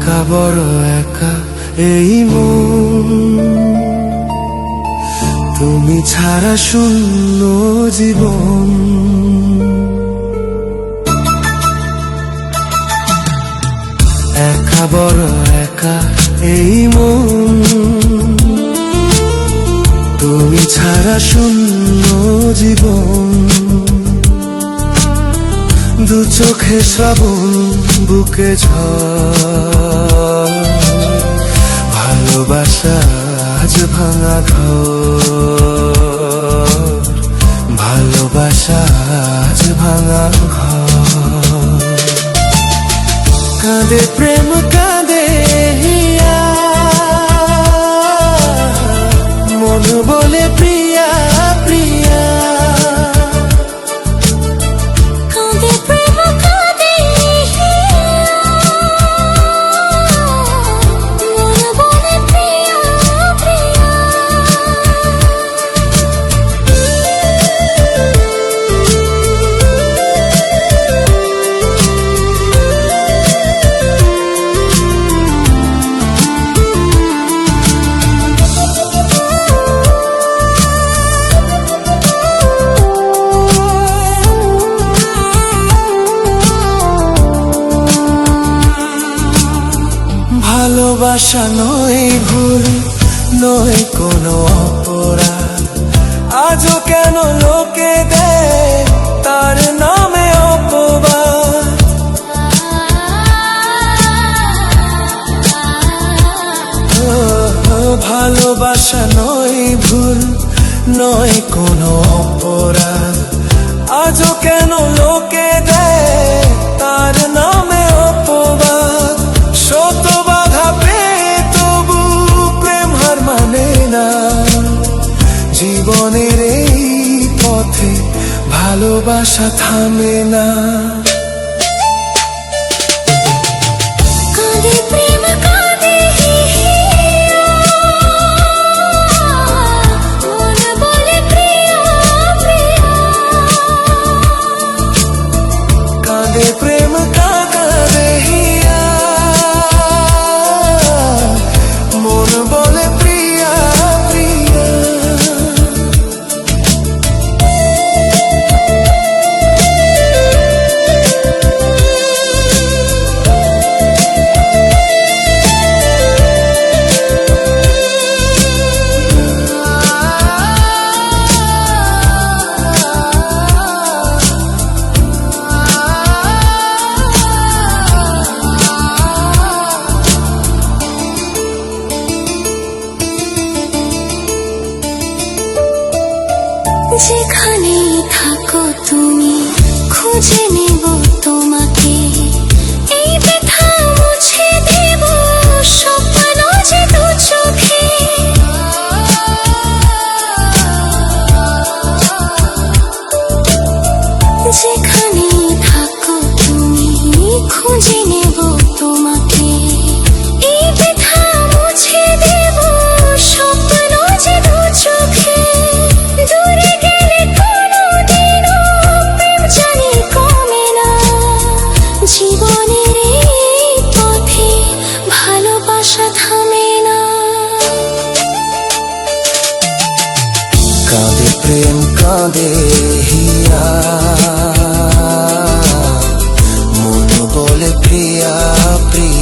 একা বড় একা এই মন, তুমি ছাড়া শূন্য জীবন। একা বড় একা এই মন, তুমি ছাড়া শূন্য জীবন। দু চোখে শ্রাবণ বুকে ঝড়, ভালোবাসা আজ ভাঙা ঘর, ভালোবাসা আজ ভাঙা ঘর। কাঁদে প্রেম কাঁদে হিয়া, মন বলে প্রিয়া প্রিয়া। ভালোবাসা নয় ভুল, নয় কোনো অপরাধ, আজও কেন লোকে দেয় তার নামে অপবাদ। ভালোবাসা নয় ভুল, নয় কোনো অপরাধ, আজও কেন লোকে দেয় তার নামে অপবাদ। শত বাধা পেয়ে তবু প্রেম হার মানে না, জীবনের এই পথে ভালোবাসা থামে না। প্রেম কাঁদে হিয়া, মন বলে প্রিয়া প্রিয়া। যেখানেই থাকো তুমি খুঁজে নেব তোমাকে, এই ব্যথা মুছে দেব স্বপ্ন যে দু চোখে। যেখানেই থাকো তুমি খুঁজে নেব তোমাকে, এই ব্যথা মুছে দেব স্বপ্ন যে দু চোখে। দূরে গেলে কোনোদিনও প্রেম জানি কমে না, জীবনের এই পথে ভালোবাসা থামে না। কাঁদে প্রেম কাঁদে হিয়া, মন বলে প্রিয়া প্রিয়া।